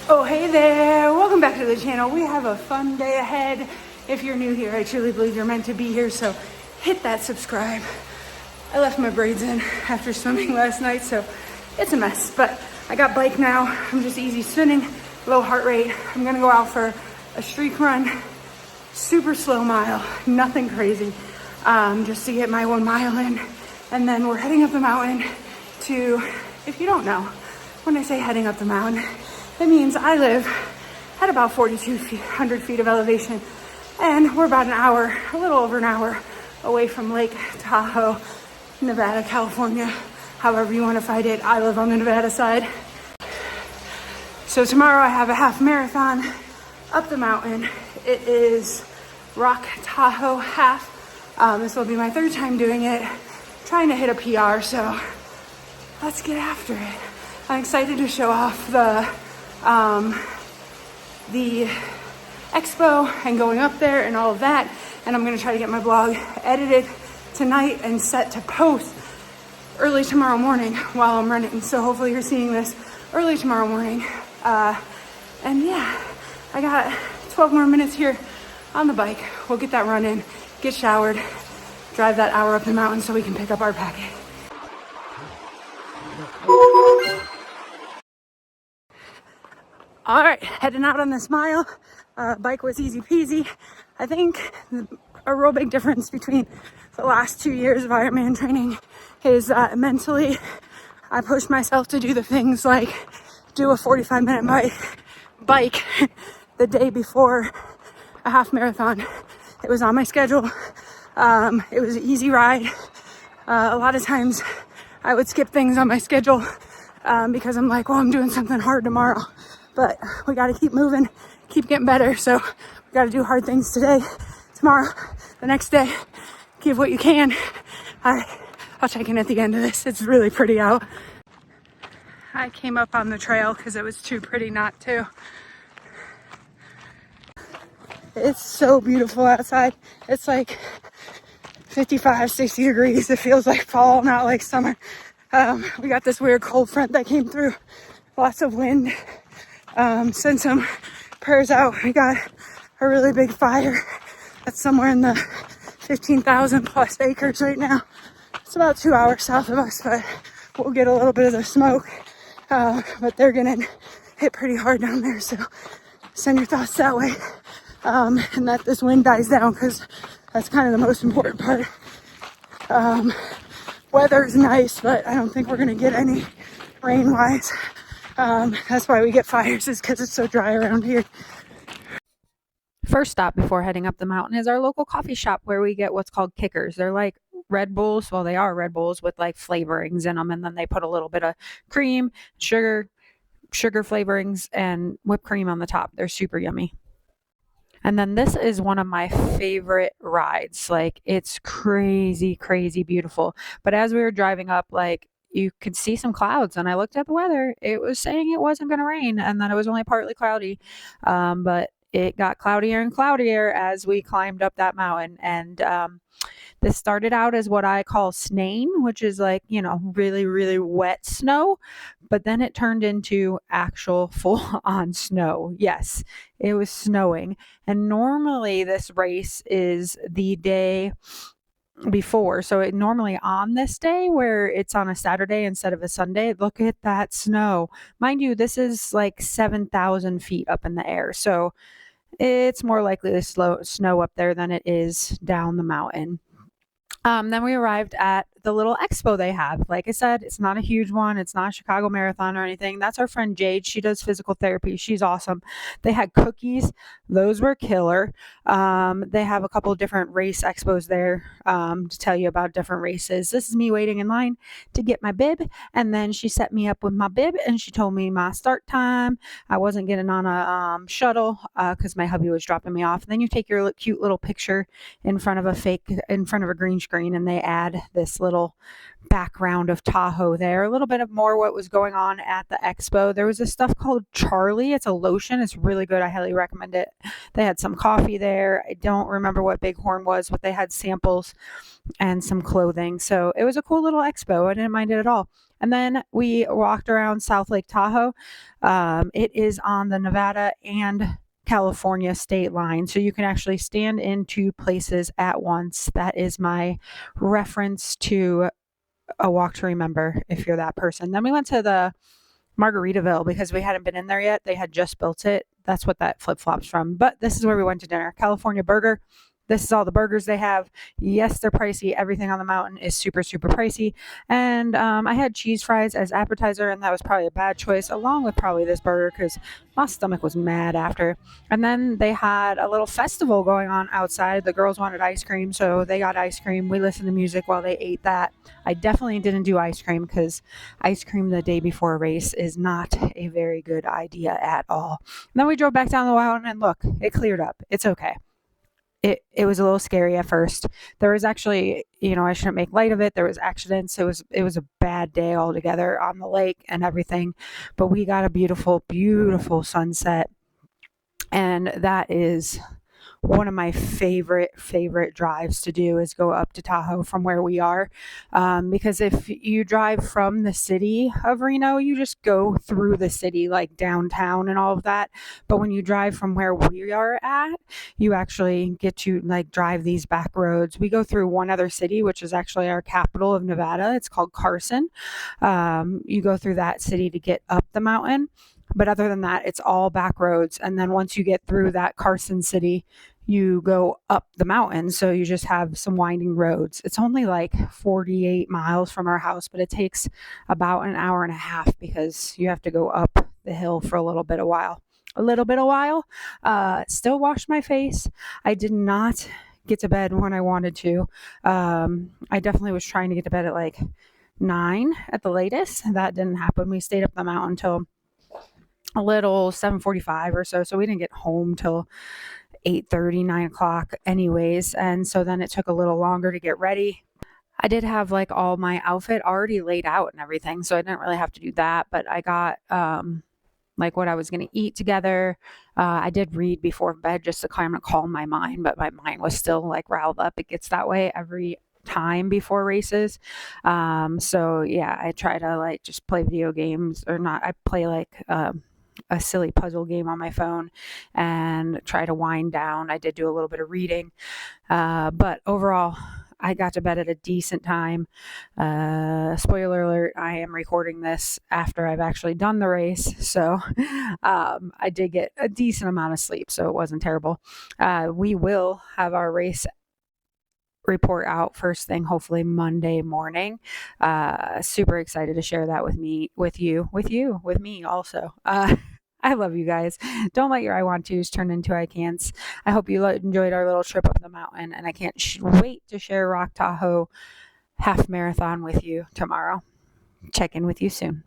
Oh, hey there. Welcome back to the channel. We have a fun day ahead. If you're new here, I truly believe you're meant to be here, so hit that subscribe. I left my braids in after swimming last night, so it's a mess, but I got bike now. I'm just easy spinning, low heart rate. I'm gonna go out for a streak run, super slow mile, nothing crazy, just to get my 1 mile in. And then we're heading up the mountain to, if you don't know, when I say heading up the mountain, it means I live at about 4,200 feet of elevation, and we're about an hour, a little over an hour away from Lake Tahoe, Nevada, California, however you want to fight it. I live on the Nevada side. So tomorrow I have a half marathon up the mountain. It is Rock Tahoe half. This will be my 3rd time doing it, trying to hit a PR, so let's get after it. I'm excited to show off the Expo and going up there and all of that, and I'm going to try to get my blog edited tonight and set to post early tomorrow morning while I'm running. So hopefully you're seeing this early tomorrow morning. And yeah, I got 12 more minutes here on the bike. We'll get that run in, get showered, drive that hour up the mountain so we can pick up our packet. All right, heading out on this mile. Bike was easy peasy. I think a real big difference between the last 2 years of Ironman training is mentally, I pushed myself to do the things like do a 45-minute bike the day before a half marathon. It was on my schedule. It was an easy ride. A lot of times I would skip things on my schedule because I'm like, well, I'm doing something hard tomorrow. But we got to keep moving, keep getting better. So we got to do hard things today, tomorrow, the next day. Give what you can. I'll check in at the end of this. It's really pretty out. I came up on the trail because it was too pretty not to. It's so beautiful outside. It's like 55, 60 degrees. It feels like fall, not like summer. We got this weird cold front that came through. Lots of wind. Send some prayers out. We got a really big fire that's somewhere in the 15,000 plus acres right now. It's about 2 hours south of us, but we'll get a little bit of the smoke. But they're gonna hit pretty hard down there, so send your thoughts that way. And that this wind dies down, because that's kind of the most important part. Weather's nice, but I don't think we're gonna get any rain-wise. That's why we get fires, is because it's so dry around here. First stop before heading up the mountain is our local coffee shop, where we get what's called kickers. They're like Red Bulls. Well, they are Red Bulls with like flavorings in them, and then they put a little bit of cream, sugar flavorings, and whipped cream on the top. They're super yummy. And then this is one of my favorite rides. Like, it's crazy, crazy beautiful. But as we were driving up, like, you could see some clouds, and I looked at the weather. It was saying it wasn't going to rain, and that it was only partly cloudy. But it got cloudier and cloudier as we climbed up that mountain. And this started out as what I call snain, which is like, really, really wet snow. But then it turned into actual full-on snow. Yes, it was snowing. And normally this race is the day before. So it normally on this day, where it's on a Saturday instead of a Sunday. Look at that snow. Mind you, this is like 7,000 feet up in the air. So it's more likely to snow up there than it is down the mountain. Then we arrived at the little expo they have. Like I said, it's not a huge one. It's not a Chicago Marathon or anything. That's our friend Jade. She does physical therapy. She's awesome. They had cookies. Those were killer. They have a couple of different race expos there to tell you about different races. This is me waiting in line to get my bib. And then she set me up with my bib, and she told me my start time. I wasn't getting on a shuttle because my hubby was dropping me off. And then you take your cute little picture in front of a green screen, and they add this little background of Tahoe there. A little bit of more what was going on at the expo. There was this stuff called Charlie. It's a lotion. It's really good. I highly recommend it. They had some coffee there. I don't remember what Bighorn was, but they had samples and some clothing. So it was a cool little expo. I didn't mind it at all. And then we walked around South Lake Tahoe. It is on the Nevada and California state line. So you can actually stand in two places at once. That is my reference to a walk to remember if you're that person. Then we went to the Margaritaville because we hadn't been in there yet. They had just built it. That's what that flip flops from. But this is where we went to dinner. California Burger. This is all the burgers they have. Yes, they're pricey. Everything on the mountain is super, super pricey. And I had cheese fries as appetizer, and that was probably a bad choice, along with probably this burger because my stomach was mad after. And then they had a little festival going on outside. The girls wanted ice cream, so they got ice cream. We listened to music while they ate that. I definitely didn't do ice cream because ice cream the day before a race is not a very good idea at all. And then we drove back down the mountain, and look, it cleared up. It's okay. It was a little scary at first. There was actually, I shouldn't make light of it. There was accidents. It was a bad day altogether on the lake and everything, but we got a beautiful, beautiful sunset. And that is one of my favorite drives to do is go up to Tahoe from where we are. Because if you drive from the city of Reno, you just go through the city, like downtown and all of that. But when you drive from where we are at, you actually get to like drive these back roads. We go through one other city, which is actually our capital of Nevada. It's called Carson. You go through that city to get up the mountain. But other than that, it's all back roads. And then once you get through that Carson city, you go up the mountain. So you just have some winding roads. It's only like 48 miles from our house, but it takes about an hour and a half because you have to go up the hill for a little bit of while. Still washed my face. I did not get to bed when I wanted to. I definitely was trying to get to bed at like 9 at the latest. That didn't happen. We stayed up the mountain till a little 7:45 or so we didn't get home till 8:30, 9 o'clock anyways, and so then it took a little longer to get ready. I did have like all my outfit already laid out and everything, so I didn't really have to do that, but I got like what I was going to eat together. I did read before bed just to kind of calm my mind, but my mind was still like riled up. It gets that way every time before races. So yeah, I try to like just play video games or not. I play like a silly puzzle game on my phone and try to wind down. I did do a little bit of reading, but overall, I got to bed at a decent time. Spoiler alert, I am recording this after I've actually done the race, so I did get a decent amount of sleep, so it wasn't terrible. We will have our race report out first thing, hopefully Monday morning. Super excited to share that with me also. I love you guys. Don't let your I want to's turn into I can'ts. I hope you enjoyed our little trip up the mountain, and I can't wait to share Rock Tahoe half marathon with you tomorrow. Check in with you soon.